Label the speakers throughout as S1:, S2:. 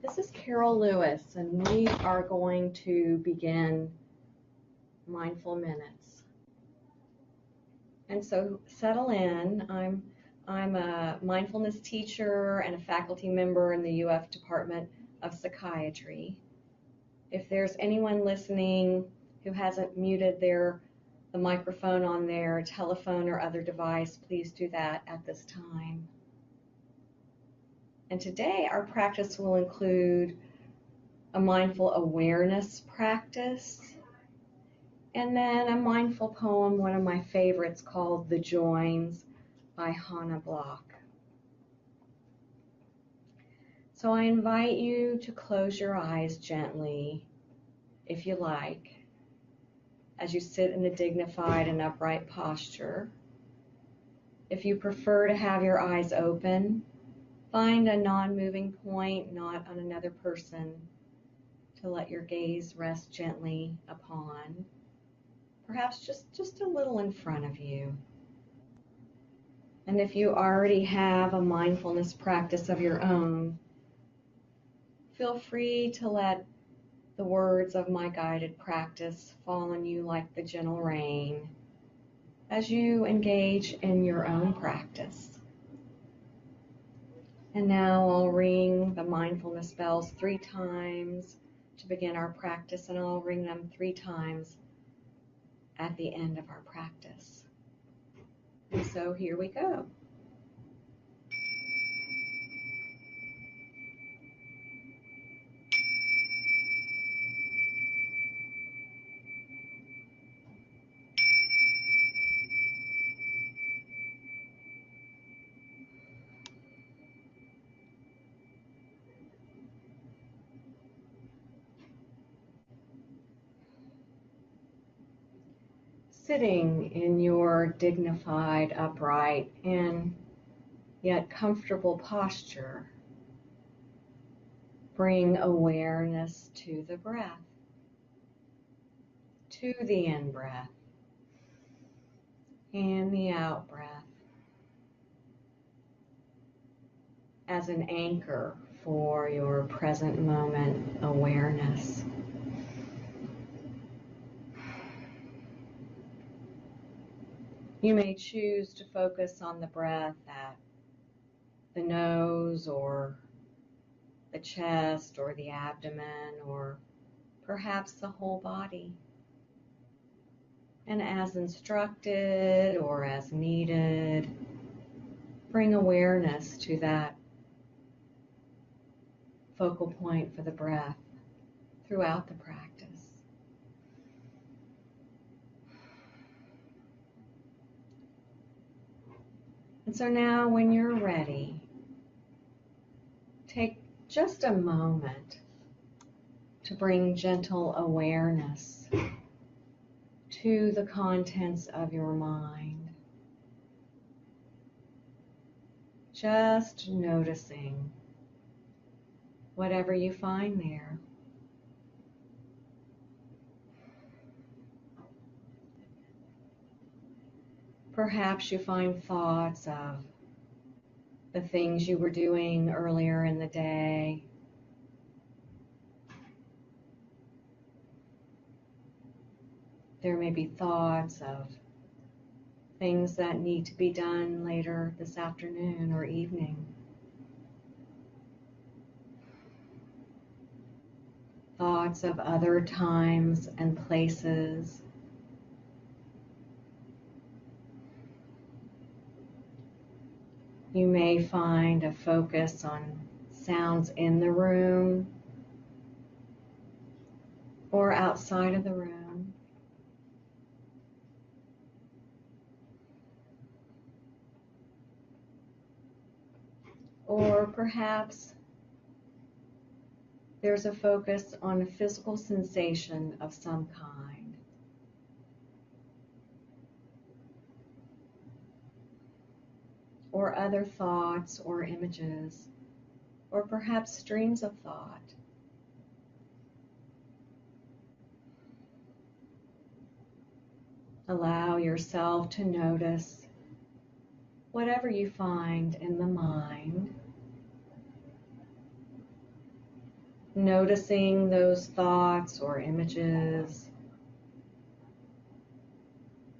S1: This is Carol Lewis, and we are going to begin Mindful Minutes. And so settle in. I'm a mindfulness teacher and a faculty member in the UF Department of Psychiatry. If there's anyone listening who hasn't muted the microphone on their telephone or other device, please do that at this time. And today our practice will include a mindful awareness practice, and then a mindful poem, one of my favorites, called The Joins by Hannah Block. So I invite you to close your eyes gently, if you like, as you sit in a dignified and upright posture. If you prefer to have your eyes open, find a non-moving point, not on another person, to let your gaze rest gently upon, perhaps just a little in front of you. And if you already have a mindfulness practice of your own, feel free to let the words of my guided practice fall on you like the gentle rain as you engage in your own practice. And now I'll ring the mindfulness bells 3 times to begin our practice, and I'll ring them 3 times at the end of our practice. And so here we go. Sitting in your dignified, upright, and yet comfortable posture, bring awareness to the breath, to the in-breath and the out-breath, as an anchor for your present moment awareness. You may choose to focus on the breath at the nose or the chest or the abdomen, or perhaps the whole body. And as instructed or as needed, bring awareness to that focal point for the breath throughout the practice. And so now, when you're ready, take just a moment to bring gentle awareness to the contents of your mind. Just noticing whatever you find there. Perhaps you find thoughts of the things you were doing earlier in the day. There may be thoughts of things that need to be done later this afternoon or evening. Thoughts of other times and places. You may find a focus on sounds in the room or outside of the room. Or perhaps there's a focus on a physical sensation of some kind. Or other thoughts or images, or perhaps streams of thought. Allow yourself to notice whatever you find in the mind, Noticing those thoughts or images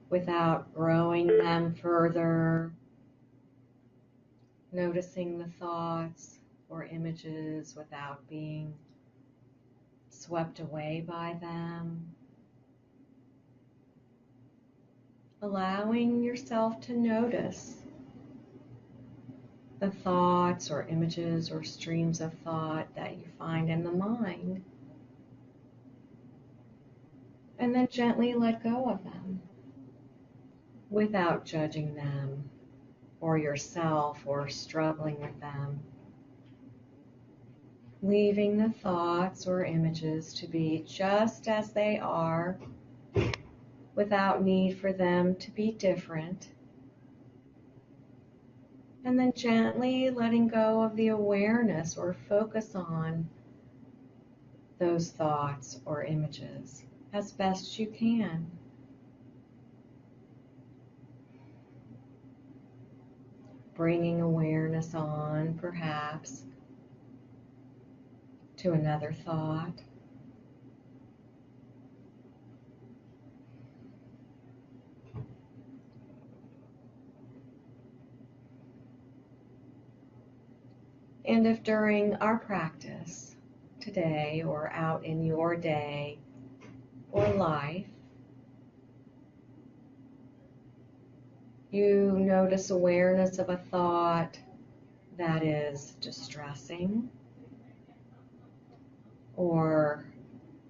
S1: without growing them further. Noticing the thoughts or images without being swept away by them. Allowing yourself to notice the thoughts or images or streams of thought that you find in the mind, and then gently let go of them without judging them or yourself or struggling with them. Leaving the thoughts or images to be just as they are without need for them to be different. And then gently letting go of the awareness or focus on those thoughts or images as best you can. Bringing awareness on, perhaps, to another thought. And if during our practice today or out in your day or life, you notice awareness of a thought that is distressing or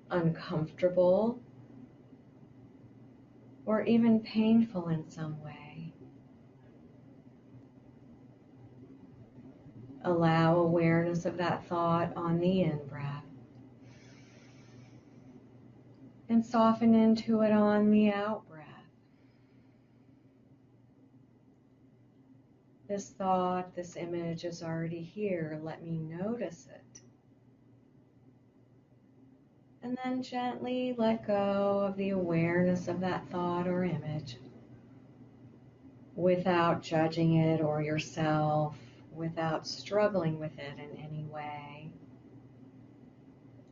S1: uncomfortable or even painful in some way, allow awareness of that thought on the in-breath and soften into it on the out-breath. This thought, this image is already here. Let me notice it. And then gently let go of the awareness of that thought or image without judging it or yourself, without struggling with it in any way.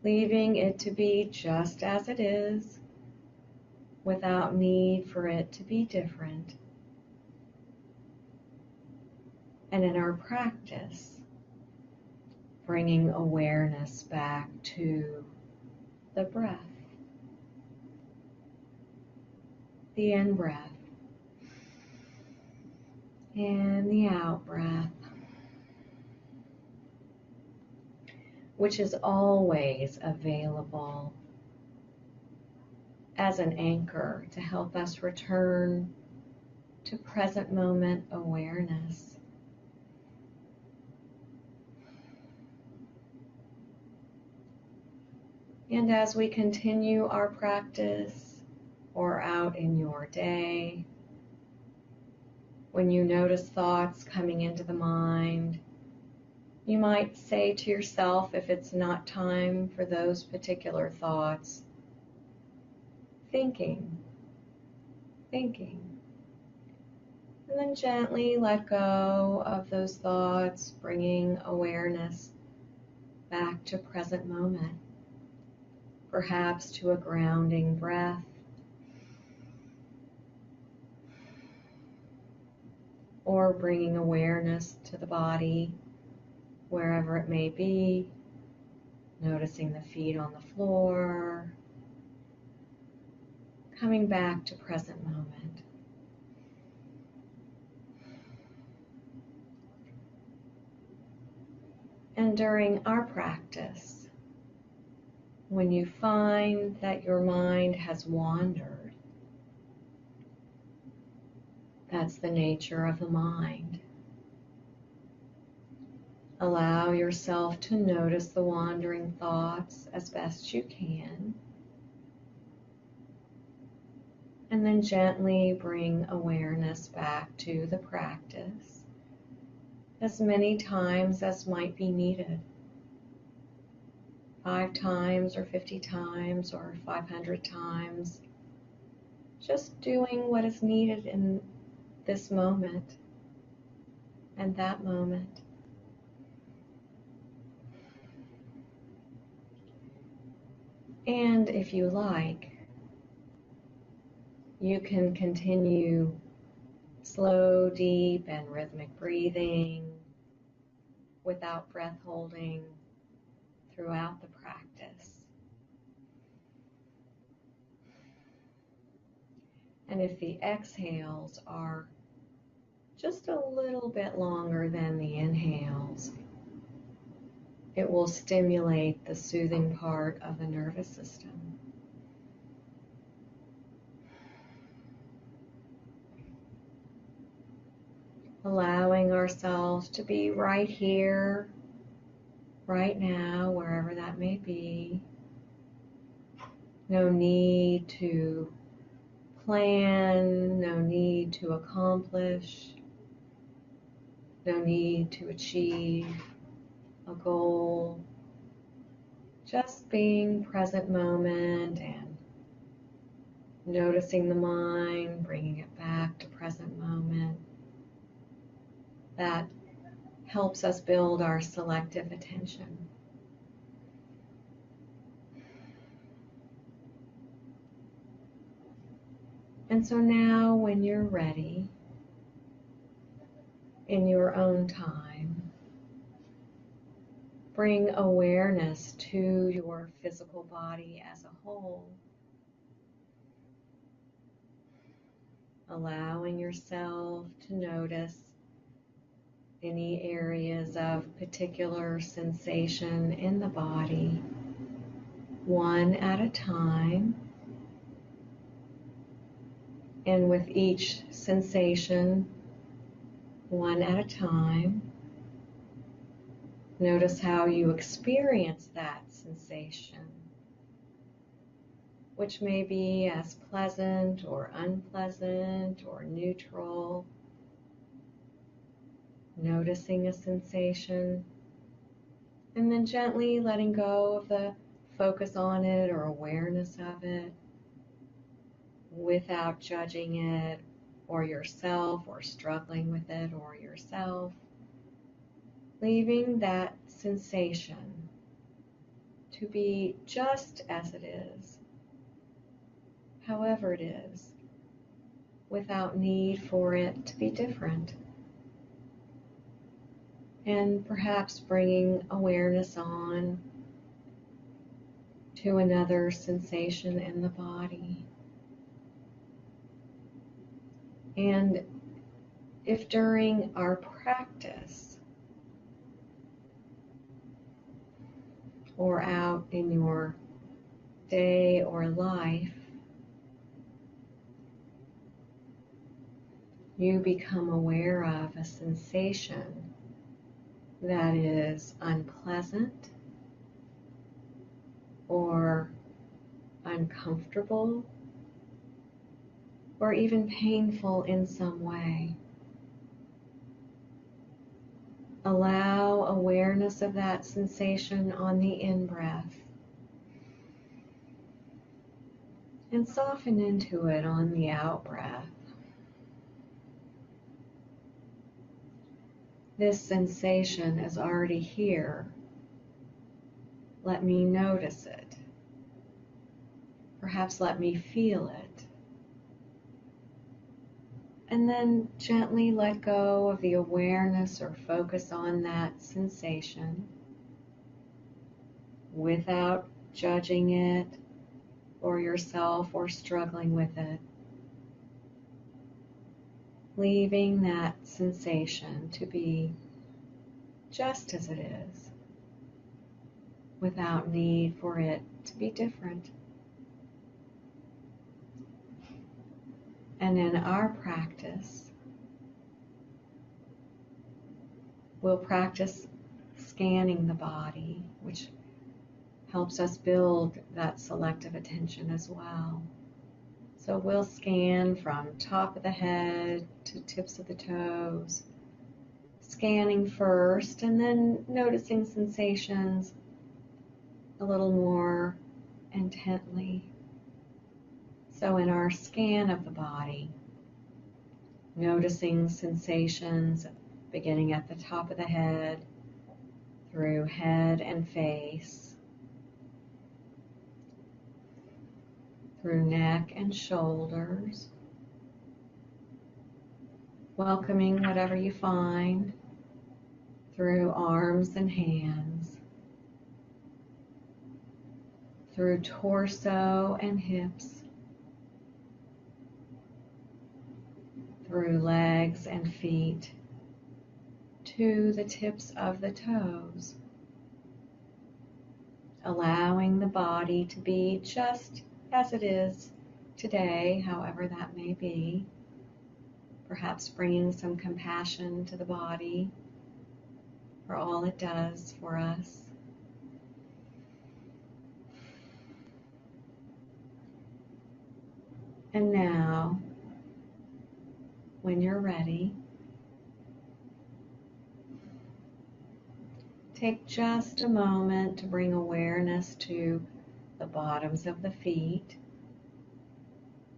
S1: Leaving it to be just as it is, without need for it to be different. And in our practice, bringing awareness back to the breath, the in-breath, and the out-breath, which is always available as an anchor to help us return to present moment awareness. And as we continue our practice or out in your day, when you notice thoughts coming into the mind, you might say to yourself, if it's not time for those particular thoughts, thinking. And then gently let go of those thoughts, bringing awareness back to present moment, perhaps to a grounding breath, or bringing awareness to the body, wherever it may be, noticing the feet on the floor, coming back to present moment. And during our practice, when you find that your mind has wandered, that's the nature of the mind. Allow yourself to notice the wandering thoughts as best you can, and then gently bring awareness back to the practice as many times as might be needed. 5 times or 50 times or 500 times. Just doing what is needed in this moment and that moment. And if you like, you can continue slow, deep, and rhythmic breathing without breath holding throughout the practice. And if the exhales are just a little bit longer than the inhales, it will stimulate the soothing part of the nervous system. Allowing ourselves to be right here, right now, wherever that may be. No need to plan, no need to accomplish, no need to achieve a goal. Just being present moment and noticing the mind, bringing it back to present moment. That helps us build our selective attention. And so now when you're ready, in your own time, bring awareness to your physical body as a whole, allowing yourself to notice any areas of particular sensation in the body, one at a time. And with each sensation, one at a time, notice how you experience that sensation, which may be as pleasant or unpleasant or neutral. Noticing a sensation and then gently letting go of the focus on it or awareness of it without judging it or yourself or struggling with it or yourself. Leaving that sensation to be just as it is, however it is, without need for it to be different. And perhaps bringing awareness on to another sensation in the body. And if during our practice or out in your day or life, you become aware of a sensation that is unpleasant or uncomfortable or even painful in some way. Allow awareness of that sensation on the in-breath and soften into it on the out-breath. This sensation is already here. Let me notice it. Perhaps let me feel it. And then gently let go of the awareness or focus on that sensation without judging it or yourself or struggling with it. Leaving that sensation to be just as it is, without need for it to be different. And in our practice, we'll practice scanning the body, which helps us build that selective attention as well. So we'll scan from top of the head to tips of the toes, scanning first and then noticing sensations a little more intently. So in our scan of the body, noticing sensations beginning at the top of the head, through head and face, through neck and shoulders, welcoming whatever you find through arms and hands, through torso and hips, through legs and feet, to the tips of the toes, allowing the body to be just as it is today, however that may be, perhaps bringing some compassion to the body for all it does for us. And now, when you're ready, take just a moment to bring awareness to the bottoms of the feet,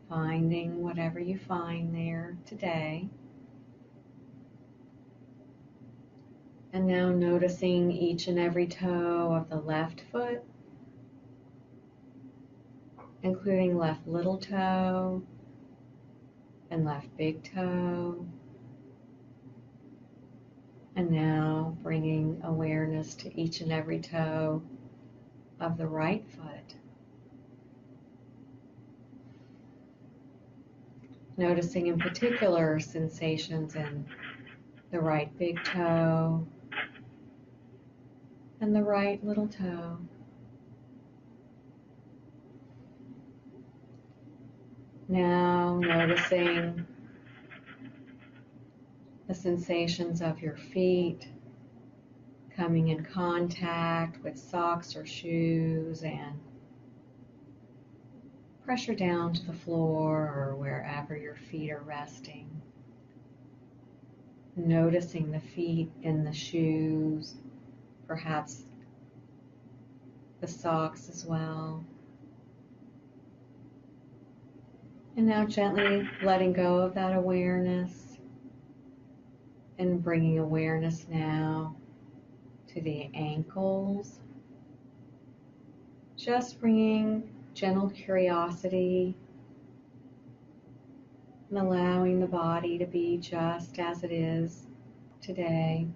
S1: finding whatever you find there today. And now noticing each and every toe of the left foot, including left little toe and left big toe. And now bringing awareness to each and every toe of the right foot. Noticing in particular sensations in the right big toe and the right little toe. Now noticing the sensations of your feet coming in contact with socks or shoes and pressure down to the floor or wherever your feet are resting. Noticing the feet in the shoes, perhaps the socks as well. And now gently letting go of that awareness and bringing awareness now to the ankles. Just bringing gentle curiosity and allowing the body to be just as it is today.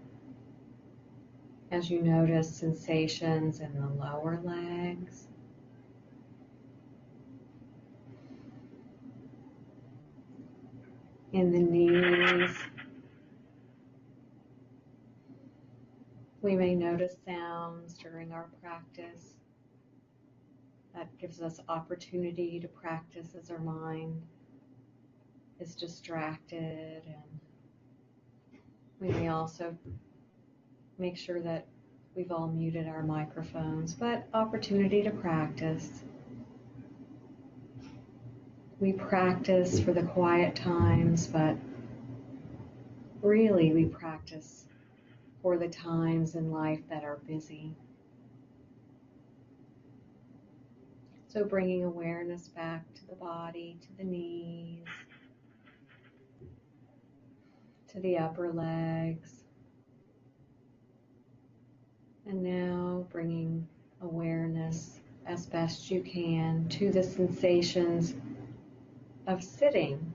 S1: As you notice sensations in the lower legs, in the knees. We may notice sounds during our practice. That gives us opportunity to practice as our mind is distracted, and we may also make sure that we've all muted our microphones, but opportunity to practice. We practice for the quiet times, but really we practice for the times in life that are busy. So bringing awareness back to the body, to the knees, to the upper legs. And now bringing awareness as best you can to the sensations of sitting.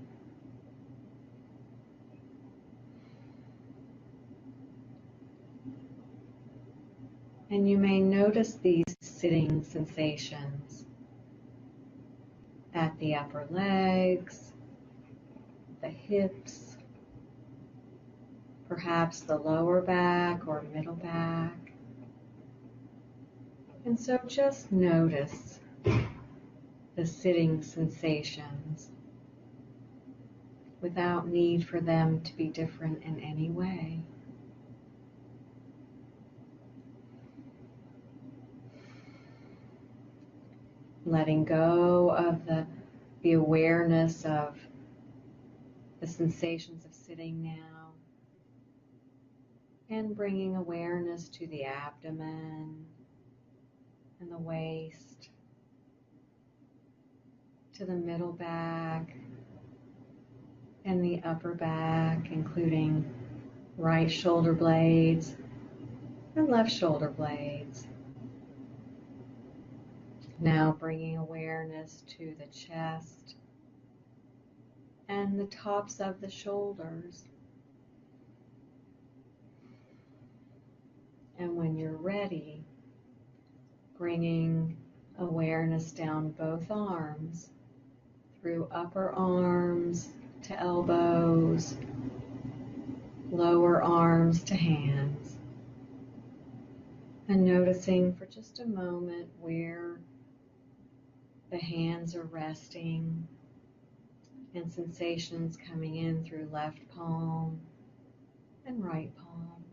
S1: And you may notice these sitting sensations at the upper legs, the hips, perhaps the lower back or middle back. And so just notice the sitting sensations without need for them to be different in any way. Letting go of the awareness of the sensations of sitting now, and bringing awareness to the abdomen and the waist, to the middle back and the upper back, including right shoulder blades and left shoulder blades. Now bringing awareness to the chest and the tops of the shoulders. And when you're ready, bringing awareness down both arms, through upper arms to elbows, lower arms to hands. And noticing for just a moment where the hands are resting and sensations coming in through left palm and right palm.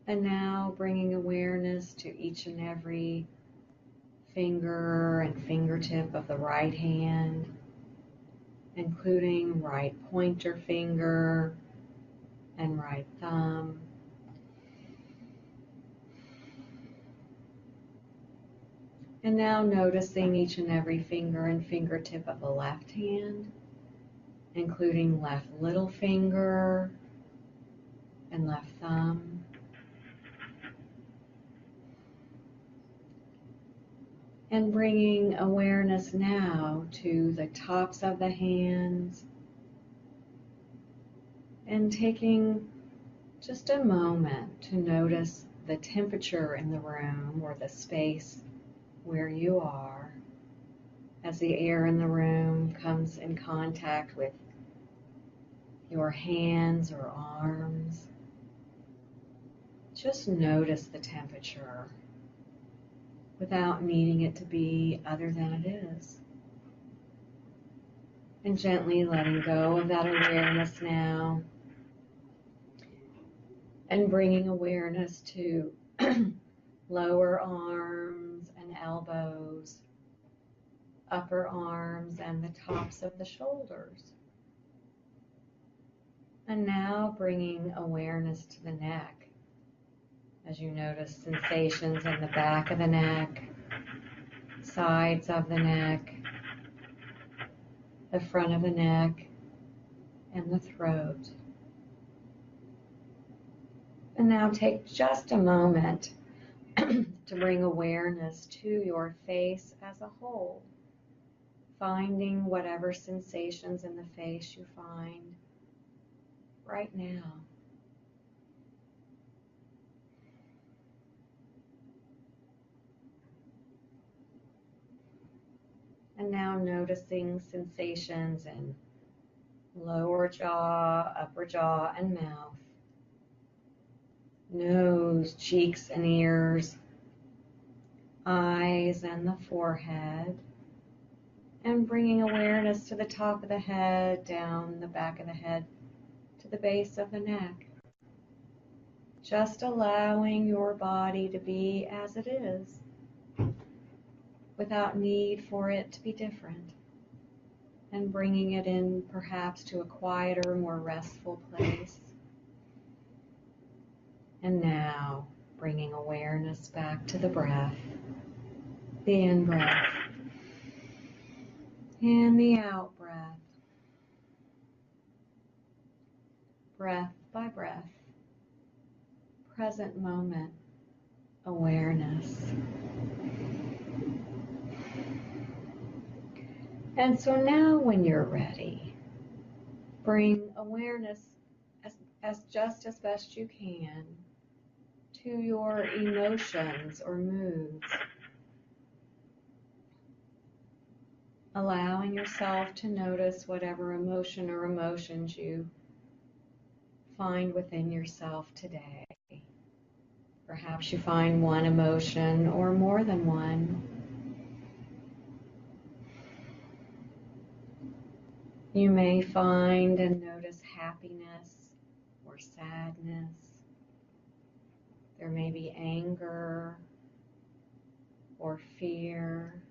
S1: And now bringing awareness to each and every finger and fingertip of the right hand, including right pointer finger and right thumb. And now noticing each and every finger and fingertip of the left hand, including left little finger and left thumb. And bringing awareness now to the tops of the hands and taking just a moment to notice the temperature in the room or the space where you are as the air in the room comes in contact with your hands or arms. Just notice the temperature without needing it to be other than it is. And gently letting go of that awareness now and bringing awareness to lower arms and elbows, upper arms and the tops of the shoulders. And now bringing awareness to the neck as you notice sensations in the back of the neck, sides of the neck, the front of the neck, and the throat. And now take just a moment to bring awareness to your face as a whole, finding whatever sensations in the face you find right now. And now noticing sensations in lower jaw, upper jaw, and mouth, nose, cheeks, and ears, eyes, and the forehead, and bringing awareness to the top of the head, down the back of the head, to the base of the neck. Just allowing your body to be as it is, without need for it to be different, and bringing it in perhaps to a quieter, more restful place. And now bringing awareness back to the breath, the in-breath and the out-breath, breath by breath, present moment awareness. And so now when you're ready, bring awareness as best you can to your emotions or moods, allowing yourself to notice whatever emotion or emotions you find within yourself today. Perhaps you find one emotion or more than one. You may find and notice happiness or sadness. There may be anger or fear.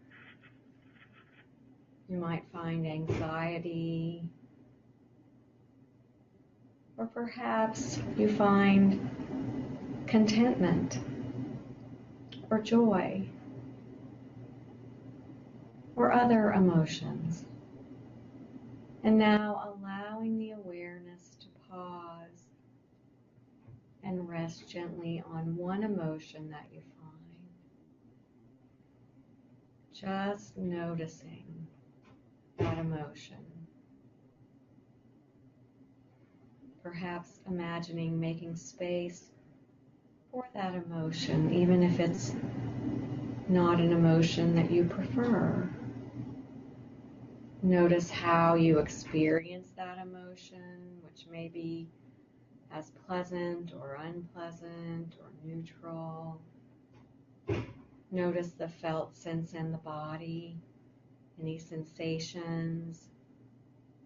S1: You might find anxiety, or perhaps you find contentment or joy or other emotions. And now allowing the awareness to pause and rest gently on one emotion that you find. Just noticing that emotion. Perhaps imagining making space for that emotion, even if it's not an emotion that you prefer. Notice how you experience that emotion, which may be as pleasant or unpleasant or neutral. Notice the felt sense in the body, any sensations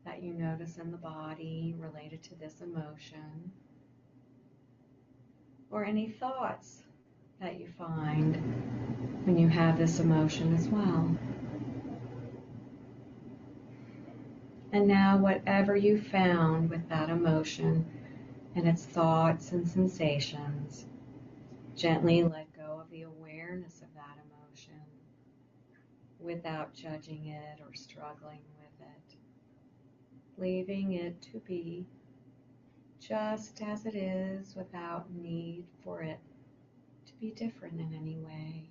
S1: that you notice in the body related to this emotion, or any thoughts that you find when you have this emotion as well. And now whatever you found with that emotion and its thoughts and sensations, gently let go of the awareness of that emotion without judging it or struggling with it, leaving it to be just as it is without need for it to be different in any way.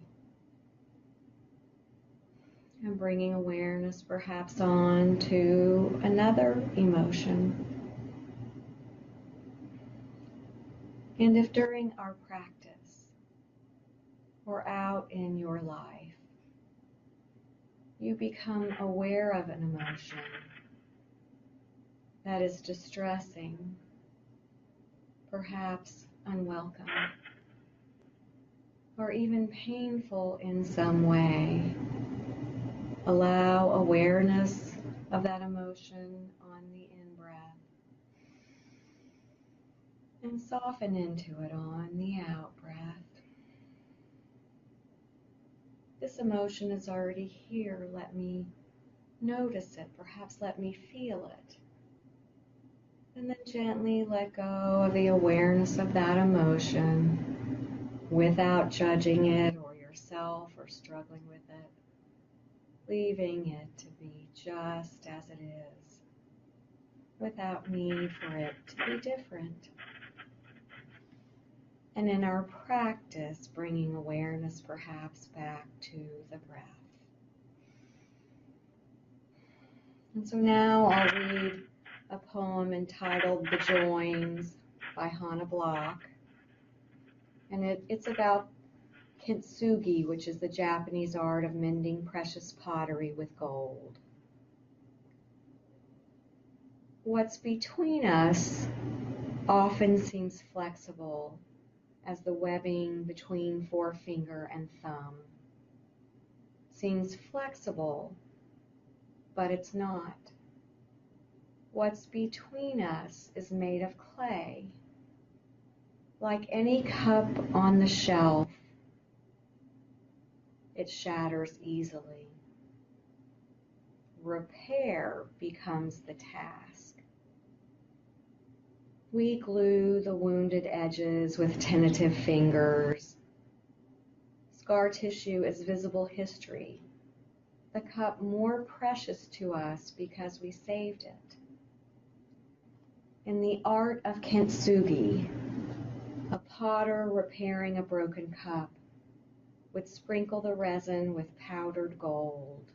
S1: And bringing awareness perhaps on to another emotion. And if during our practice or out in your life, you become aware of an emotion that is distressing, perhaps unwelcome, or even painful in some way, allow awareness of that emotion on the in-breath and soften into it on the out-breath. This emotion is already here. Let me notice it. Perhaps let me feel it. And then gently let go of the awareness of that emotion without judging it or yourself or struggling with it, leaving it to be just as it is, without need for it to be different. And in our practice, bringing awareness perhaps back to the breath. And so now I'll read a poem entitled The Joins by Hannah Block. And it's about kintsugi, which is the Japanese art of mending precious pottery with gold. What's between us often seems flexible as the webbing between forefinger and thumb. Seems flexible, but it's not. What's between us is made of clay. Like any cup on the shelf, it shatters easily. Repair becomes the task. We glue the wounded edges with tentative fingers. Scar tissue is visible history, the cup more precious to us because we saved it. In the art of kintsugi, a potter repairing a broken cup would sprinkle the resin with powdered gold.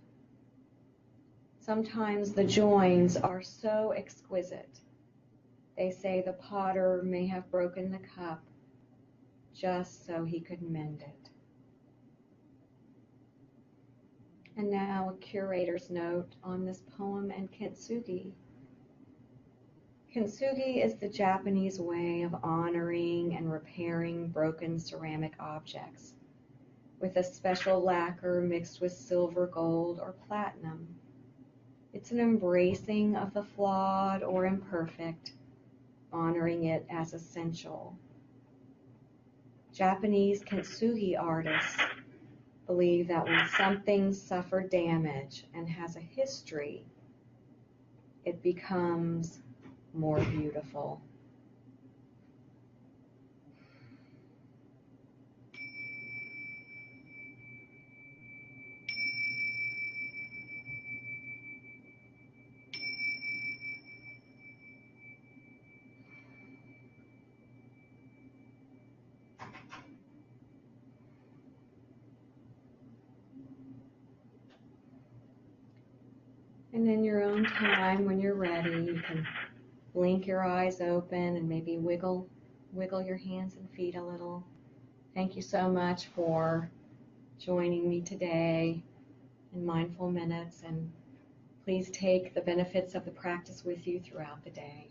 S1: Sometimes the joins are so exquisite, they say the potter may have broken the cup just so he could mend it. And now a curator's note on this poem and kintsugi. Kintsugi is the Japanese way of honoring and repairing broken ceramic objects with a special lacquer mixed with silver, gold, or platinum. It's an embracing of the flawed or imperfect, honoring it as essential. Japanese kintsugi artists believe that when something suffered damage and has a history, it becomes more beautiful. And in your own time, when you're ready, you can blink your eyes open and maybe wiggle your hands and feet a little. Thank you so much for joining me today in Mindful Minutes, and please take the benefits of the practice with you throughout the day.